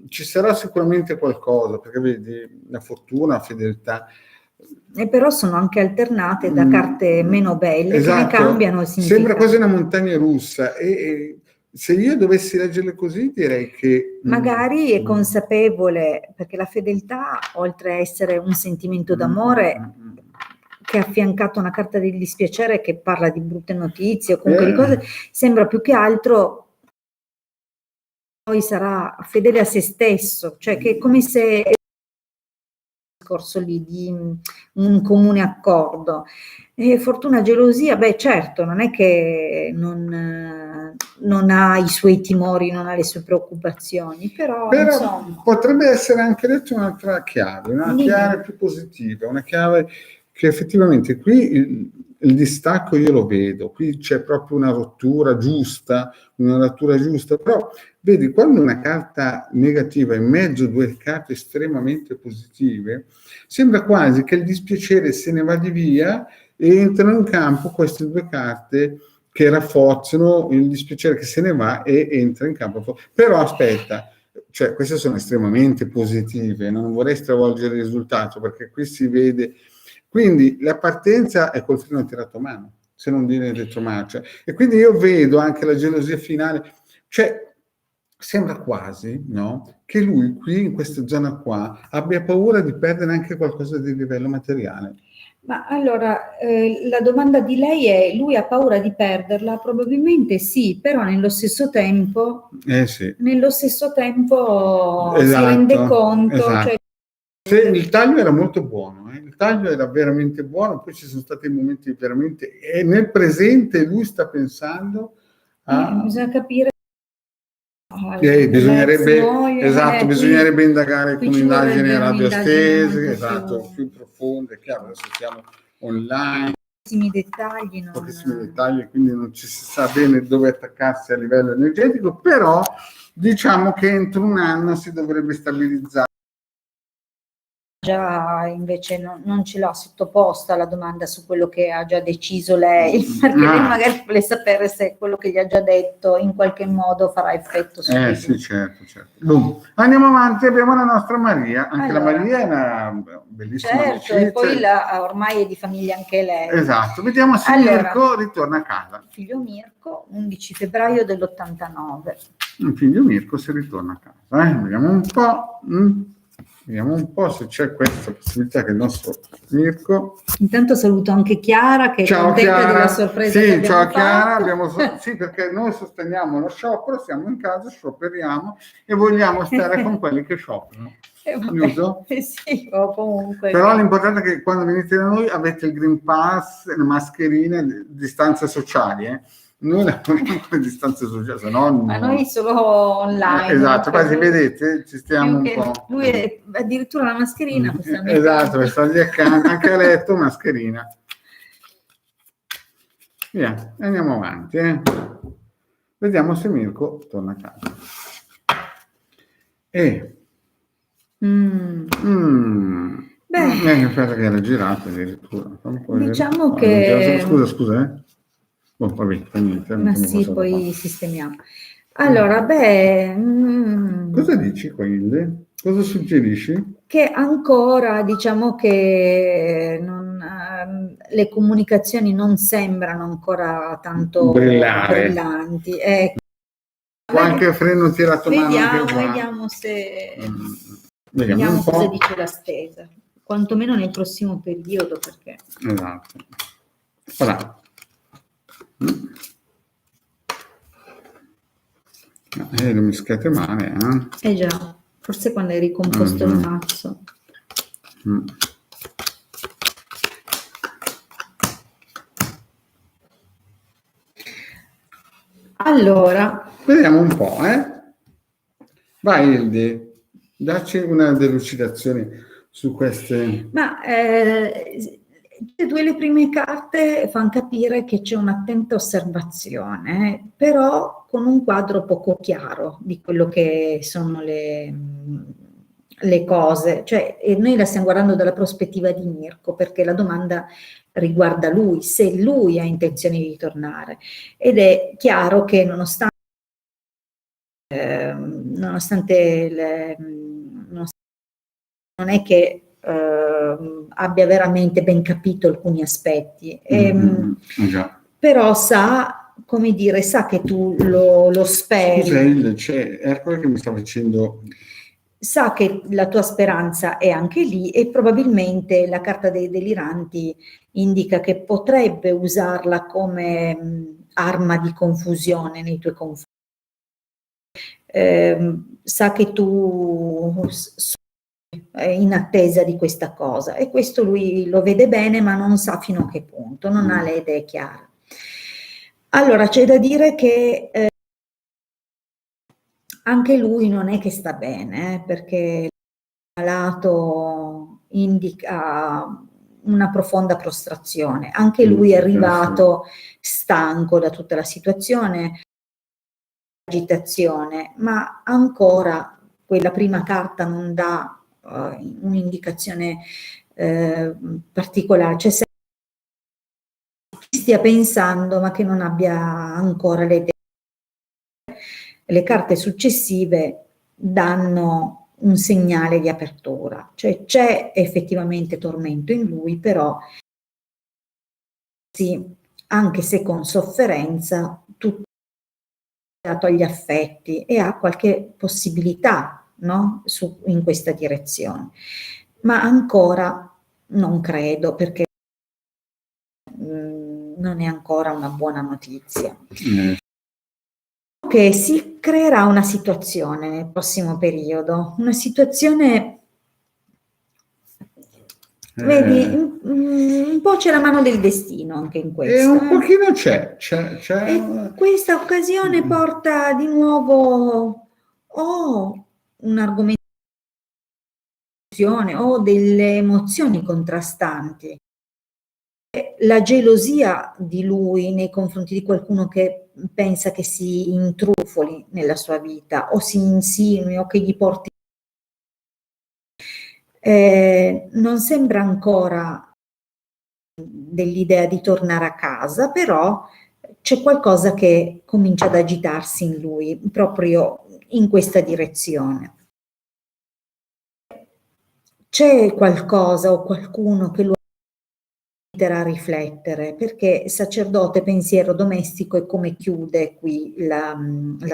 Ci sarà sicuramente qualcosa, perché vedi, la fortuna, la fedeltà. E però sono anche alternate da carte meno belle, esatto, che ne cambiano il significato. Sembra quasi una montagna russa e se io dovessi leggerle così direi che magari è consapevole, perché la fedeltà, oltre a essere un sentimento d'amore, che ha affiancato una carta del dispiacere che parla di brutte notizie o comunque di cose, sembra più che altro poi sarà fedele a se stesso, cioè che è come se discorso lì di un comune accordo. E fortuna, gelosia, beh certo, non è che non ha i suoi timori, non ha le sue preoccupazioni, però insomma, potrebbe essere anche detto un'altra chiave, una chiave più positiva, una chiave che effettivamente qui il distacco io lo vedo, qui c'è proprio una rottura giusta, però vedi, quando una carta negativa in mezzo a due carte estremamente positive, sembra quasi che il dispiacere se ne va di via e entrano in campo queste due carte che rafforzano il dispiacere che se ne va e entra in campo. Però aspetta, cioè queste sono estremamente positive, non vorrei stravolgere il risultato perché qui si vede, quindi la partenza è col freno tirato a mano, se non dire retromarcia, e quindi io vedo anche la gelosia finale, cioè sembra quasi, no, che lui qui in questa zona qua abbia paura di perdere anche qualcosa di livello materiale. Ma allora, la domanda di lei è: lui ha paura di perderla? Probabilmente sì, però nello stesso tempo si rende conto. Esatto. Il taglio era molto buono, il taglio era veramente buono, poi ci sono stati momenti veramente, e nel presente lui sta pensando a... bisogna capire. Bisognerebbe indagare con indagini radioestese, più profonde, chiaro, adesso siamo online. Pochissimi dettagli, quindi non ci si sa bene dove attaccarsi a livello energetico, però diciamo che entro un anno si dovrebbe stabilizzare. Già invece non ce l'ha sottoposta la domanda su quello che ha già deciso lei, perché lei magari vuole sapere se quello che gli ha già detto in qualche modo farà effetto su lui. Sì, certo. Andiamo avanti, abbiamo la nostra Maria, anche la Maria è una bellissima amicizia. E poi ormai è di famiglia anche lei. Esatto, vediamo se Mirko ritorna a casa. Figlio Mirko, 11 febbraio dell'89. Figlio Mirko si ritorna a casa, Vediamo un po' se c'è questa possibilità che il nostro Mirko... Intanto saluto anche Chiara, che è contenta della sorpresa che abbiamo fatto. Chiara, sì, perché noi sosteniamo lo sciopero, siamo in casa, scioperiamo e vogliamo stare con quelli che scioperano. Giusto? Sì, o comunque. Però l'importante è che quando venite da noi avete il Green Pass, le mascherine, distanze sociali, Noi la poniamo con le distanze sociali, se no ma noi solo online. Esatto, quasi vedete, ci stiamo un po'. Lui è addirittura la mascherina. Esatto, sta lì accanto, anche a letto mascherina. Via, andiamo avanti. Vediamo se Mirko torna a casa. Aspetta che era girato addirittura. Diciamo che... Scusa. Vabbè, niente, ma sì, poi sistemiamo. Allora, cosa dici, quindi? Cosa suggerisci? Che ancora, diciamo che le comunicazioni non sembrano ancora tanto brillanti. Qualche freno tirato mano. Vediamo se... Vediamo un po'. cosa dice la stesa, quantomeno nel prossimo periodo, perché Esatto. Voilà. Lo mischiate male, già, forse quando hai ricomposto il mazzo. Mm. Allora, Vediamo un po', Vai Ilde, dacci una delucidazione su queste. ma le prime carte fanno capire che c'è un'attenta osservazione, però con un quadro poco chiaro di quello che sono le cose. Cioè, e noi la stiamo guardando dalla prospettiva di Mirko, perché la domanda riguarda lui, se lui ha intenzione di tornare. Ed è chiaro che nonostante non è che abbia veramente ben capito alcuni aspetti, però sa, come dire, sa che tu lo speri. Scusa, c'è Ercole che mi sta facendo. Sa che la tua speranza è anche lì e probabilmente la carta dei deliranti indica che potrebbe usarla come arma di confusione nei tuoi confronti. Sa che tu in attesa di questa cosa e questo lui lo vede bene ma non sa fino a che punto, non ha le idee chiare. Allora c'è da dire che anche lui non è che sta bene, perché il malato indica una profonda prostrazione, anche lui è arrivato stanco da tutta la situazione, agitazione, ma ancora quella prima carta non dà un'indicazione particolare, cioè se stia pensando ma che non abbia ancora le idee. Le carte successive danno un segnale di apertura, cioè c'è effettivamente tormento in lui, però sì, anche se con sofferenza, tutto è dato agli affetti e ha qualche possibilità, no? In questa direzione. Ma ancora non credo, perché non è ancora una buona notizia. Che si creerà una situazione nel prossimo periodo, una situazione, vedi, un po' c'è la mano del destino anche in questo. Un pochino c'è. E questa occasione porta di nuovo o un argomento o delle emozioni contrastanti. La gelosia di lui nei confronti di qualcuno che pensa che si intrufoli nella sua vita o si insinui o che gli porti. Non sembra ancora dell'idea di tornare a casa, però c'è qualcosa che comincia ad agitarsi in lui, proprio in questa direzione. C'è qualcosa o qualcuno che lo inviterà a riflettere, perché sacerdote, pensiero domestico è come chiude qui la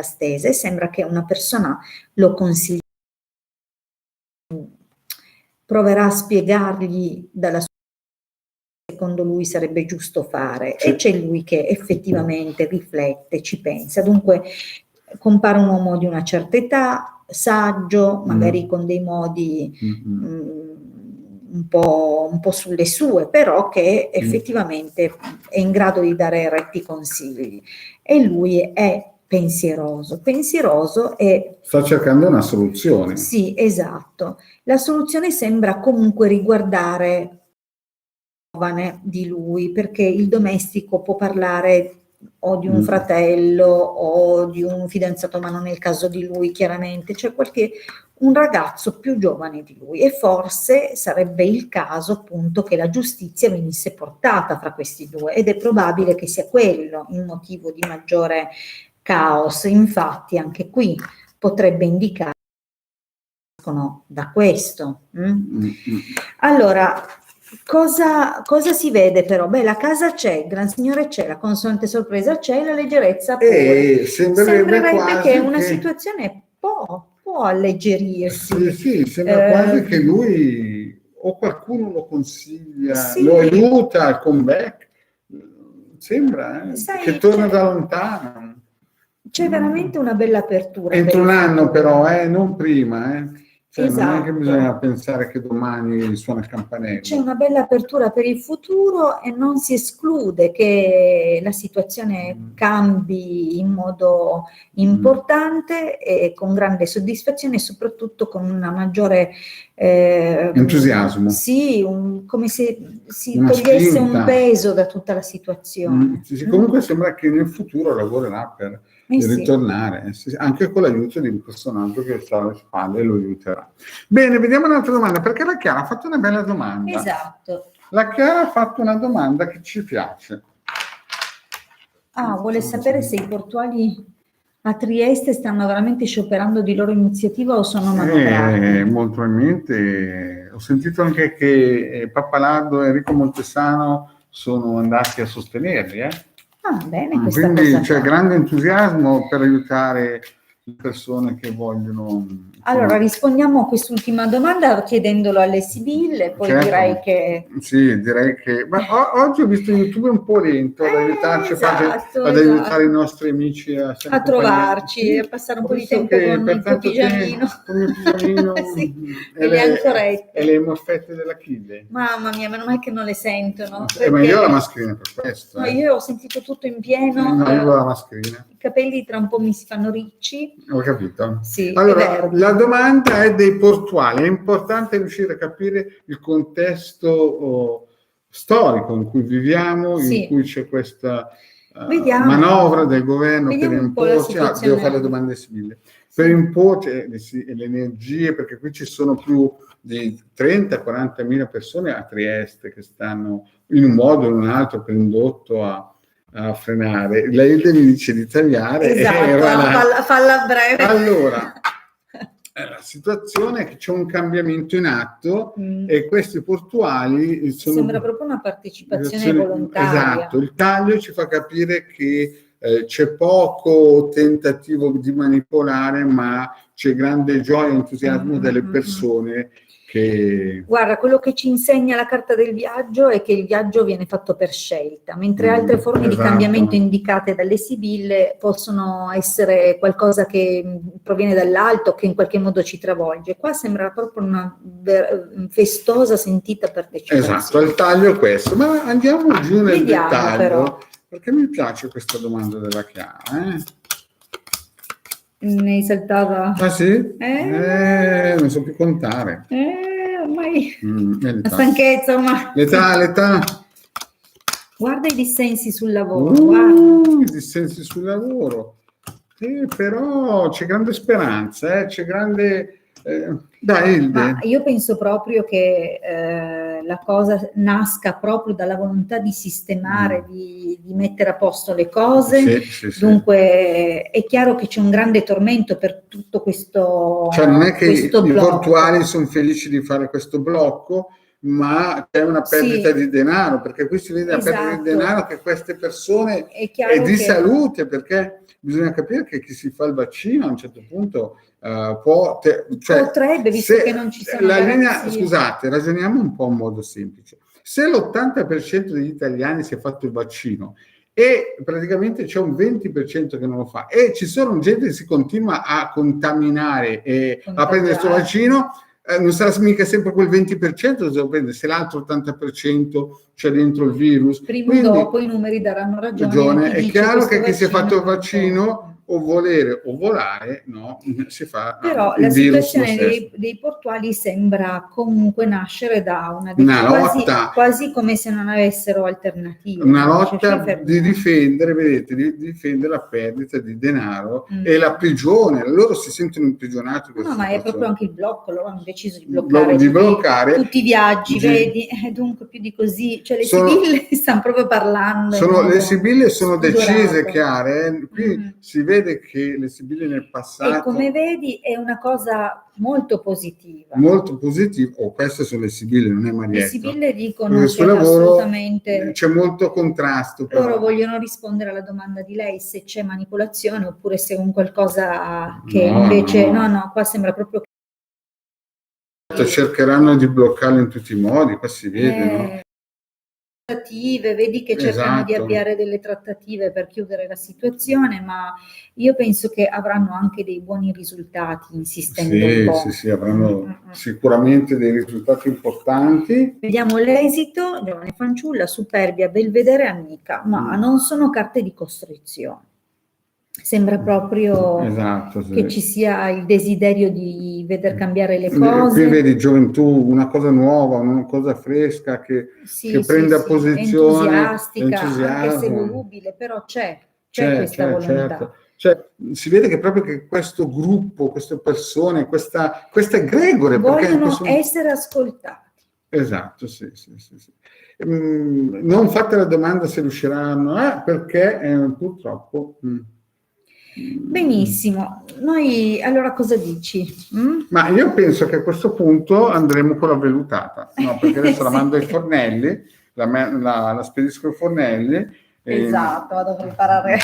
stesa e sembra che una persona lo consigli, proverà a spiegargli dalla sua secondo lui sarebbe giusto fare e c'è lui che effettivamente riflette, ci pensa. Dunque compare un uomo di una certa età, saggio, magari con dei modi un po' sulle sue, però che effettivamente è in grado di dare retti consigli. E lui è pensieroso e sta cercando una soluzione. Sì, esatto. La soluzione sembra comunque riguardare di lui, perché il domestico può parlare o di un fratello o di un fidanzato, ma non nel caso di lui chiaramente, c'è un ragazzo più giovane di lui e forse sarebbe il caso appunto che la giustizia venisse portata fra questi due ed è probabile che sia quello il motivo di maggiore caos. Infatti anche qui potrebbe indicare da questo. Allora, cosa si vede però? Beh, la casa c'è, il Gran Signore c'è, la consolante sorpresa c'è, la leggerezza pure. Sembrerebbe che è una situazione può po' alleggerirsi. Sì, sembra quasi che lui o qualcuno lo consiglia, Sì. lo aiuta al comeback, sembra Sai, che torna c'è- da lontano. C'è veramente una bella apertura. Entro per un il anno futuro. però, non prima. Cioè, non è che Esatto. bisogna pensare che domani suona il campanello. C'è una bella apertura per il futuro e non si esclude che la situazione cambi in modo importante e con grande soddisfazione e soprattutto con una maggiore Entusiasmo. Sì, come se si Una togliesse spinta. un peso da tutta la situazione. Sì, comunque sembra che nel futuro lavorerà per Sì. ritornare, sì, anche con l'aiuto di un personaggio che sta alle spalle e lo aiuterà. Bene, vediamo un'altra domanda, perché la Chiara ha fatto una bella domanda. Esatto. La Chiara ha fatto una domanda che ci piace. Vuole sapere se i portuali a Trieste stanno veramente scioperando di loro iniziativa o sono manovrati. Molto probabilmente ho sentito anche che Pappalardo e Enrico Montesano sono andati a sostenerli. Bene, questa Quindi cosa c'è qua. grande entusiasmo per aiutare le persone che vogliono. Allora, rispondiamo a quest'ultima domanda chiedendolo alle Sibille, poi Certo. direi che... Sì, direi che... Ma oggi ho visto YouTube un po' lento ad aiutarci, esatto, ad aiutare i nostri amici a trovarci, a passare un po' di tempo con il tuo pigiamino. Con il pigiamino Sì, e le ancorette. E le morfette dell'Achille. Mamma mia, meno male che non le sentono. Ma io ho la mascherina per questo. No, io ho sentito tutto in pieno. No, io ho la mascherina. I capelli tra un po' mi si fanno ricci. Ho capito. Sì, allora, la domanda è dei portuali. È importante riuscire a capire il contesto storico in cui viviamo, Sì. in cui c'è questa manovra del governo per imporci. Devo fare le domande simili. Per imporre le energie, perché qui ci sono più di 30-40 mila persone a Trieste che stanno in un modo o in un altro per indotto a frenare. La Hilde mi dice di tagliare. Esatto, falla breve. Allora, la situazione è che c'è un cambiamento in atto e questi portuali sembra proprio una partecipazione volontaria. Esatto, il taglio ci fa capire che c'è poco tentativo di manipolare, ma c'è grande gioia e entusiasmo delle persone che... Guarda, quello che ci insegna la carta del viaggio è che il viaggio viene fatto per scelta, mentre altre forme di cambiamento indicate dalle Sibille possono essere qualcosa che proviene dall'alto, che in qualche modo ci travolge. Qua sembra proprio una festosa, sentita partecipazione. Esatto, il taglio è questo, ma andiamo giù nel dettaglio, però. Perché mi piace questa domanda della Chiara. Ne hai saltata? Ah sì? Non so più contare. Ormai la stanchezza ormai. L'età. Guarda i dissensi sul lavoro. I dissensi sul lavoro. Però c'è grande speranza, c'è grande... Dai, Hilde. Ma io penso proprio che la cosa nasca proprio dalla volontà di sistemare, di mettere a posto le cose. Sì. Dunque è chiaro che c'è un grande tormento per tutto questo. Cioè non è che i blocco. portuali sono felici di fare questo blocco, ma c'è una perdita di denaro, perché qui si vede la perdita di denaro che queste persone è di salute, perché bisogna capire che chi si fa il vaccino a un certo punto potrebbe, visto che non ci sono scusate, ragioniamo un po' in modo semplice. Se l'80% degli italiani si è fatto il vaccino e praticamente c'è un 20% che non lo fa e ci sono gente che si continua a contaminare e a prendere questo vaccino, non sarà mica sempre quel 20%, se l'altro 80% c'è dentro il virus. Prima o dopo i numeri daranno ragione. È chiaro che chi si è fatto il vaccino o volere o volare, no, si fa. Però la situazione dei portuali sembra comunque nascere da una lotta, quasi come se non avessero alternative. Una lotta di difendere, vedete, di difendere la perdita di denaro e la prigione. Loro si sentono imprigionati. No, ma è proprio anche il blocco. Loro hanno deciso di bloccare, tutti i viaggi, vedi? Dunque più di così. Cioè le Sibille stanno proprio parlando. Le Sibille sono decise, chiare. Qui si vede vede che le Sibille nel passato... E come vedi è una cosa molto positiva. Molto positiva. Queste sono le Sibille, non è Marietta. Le Sibille dicono Perché che il suo lavoro assolutamente... c'è molto contrasto. Però. Loro vogliono rispondere alla domanda di lei se c'è manipolazione oppure se è un qualcosa che No, invece... no. No, qua sembra proprio che... Cercheranno di bloccarlo in tutti i modi, qua si vede, no? Vedi che cercano di Esatto. avviare delle trattative per chiudere la situazione, ma io penso che avranno anche dei buoni risultati insistendo un po'. Sì, avranno sicuramente dei risultati importanti. Vediamo l'esito, giovane fanciulla, superbia, belvedere amica, ma non sono carte di costrizione. Sembra proprio Esatto, sì. che ci sia il desiderio di veder cambiare le cose. Qui vedi gioventù, una cosa nuova, una cosa fresca che prende posizione, entusiastica, anche se volubile, però c'è questa volontà. Cioè, si vede che proprio che questo gruppo, queste persone, questa egregore vogliono essere ascoltati. Esatto, sì. Non fate la domanda se riusciranno, perché purtroppo... Benissimo, noi allora cosa dici? Ma io penso che a questo punto andremo con la vellutata, no? Perché adesso la mando ai fornelli, la spedisco ai fornelli. Esatto, vado a preparare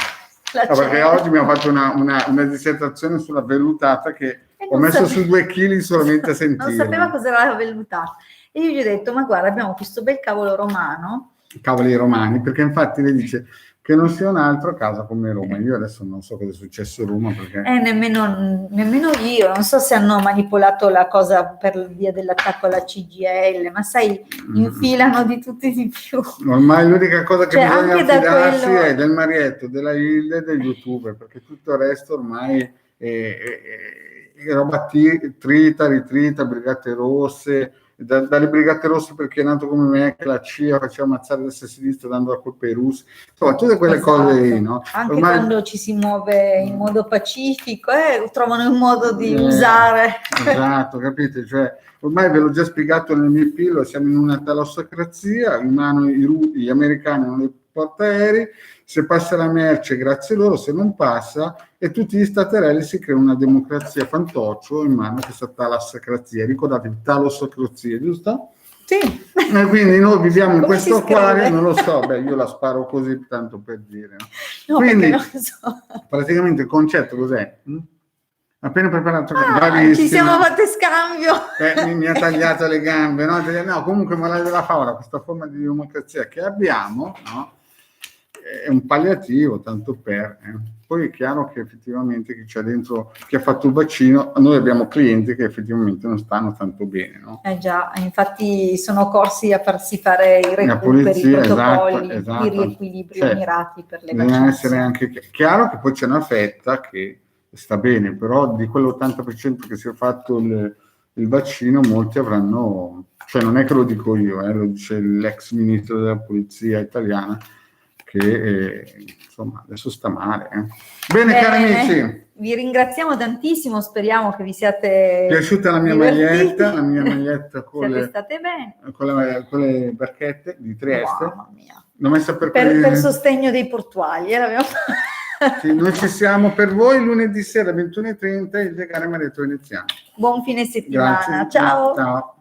la cena. Perché oggi mi ha fatto una dissertazione sulla vellutata che ho messo su 2 chili solamente a sentire. Non sapeva cos'era la vellutata. E io gli ho detto, ma guarda, abbiamo questo bel cavolo romano. Cavoli romani, perché infatti lei dice... che non sia un altro caso come Roma. Io adesso non so cosa è successo a Roma perché... Nemmeno io, non so se hanno manipolato la cosa per via dell'attacco alla CGIL, ma sai, infilano di tutti di più. Ormai l'unica cosa che bisogna fidarsi quello... è del Marietto, della Hilde e degli youtuber, perché tutto il resto ormai è roba trita, ritrita, brigate rosse, dalle brigate rosse per chi è nato come me, che la CIA faceva ammazzare destra e sinistra dando la colpa ai russi, insomma tutte quelle cose lì, no? Anche quando ci si muove in modo pacifico, trovano un modo di usare. Esatto, capite? Cioè, ormai ve l'ho già spiegato nel mio pillo, siamo in una talassocrazia, in mano gli americani hanno dei portaerei, se passa la merce grazie loro, se non passa e tutti gli staterelli si crea una democrazia fantoccio in mano a questa talassocrazia. Ricordatevi, talassocrazia, giusto? Sì. E quindi noi viviamo in questo acquario, non lo so, io la sparo così tanto per dire. No, quindi non lo so. praticamente il concetto cos'è? Appena preparato, ci siamo fatti scambio. Mi ha tagliato le gambe, no? Comunque morale della favola, questa forma di democrazia che abbiamo, no? È un palliativo, tanto per. Poi è chiaro che effettivamente chi c'è dentro, chi ha fatto il vaccino, noi abbiamo clienti che effettivamente non stanno tanto bene, no? Già, infatti sono corsi a farsi fare i recuperi, i protocolli, esatto. i riequilibri mirati per le vaccinazioni. Deve essere vaccinazioni. anche chiaro che poi c'è una fetta che sta bene, però di quell'80% che si è fatto il vaccino, molti avranno, cioè non è che lo dico io, lo dice l'ex ministro della polizia italiana, che insomma adesso sta male. Bene, cari amici, vi ringraziamo tantissimo, speriamo che vi siate piaciuta la mia maglietta con le barchette di Trieste. Mamma mia. L'ho messa per sostegno dei portuali. Sì, noi ci siamo per voi lunedì sera 21:30, il Legare Marietto iniziamo. Buon fine settimana. Grazie. Ciao. Ciao.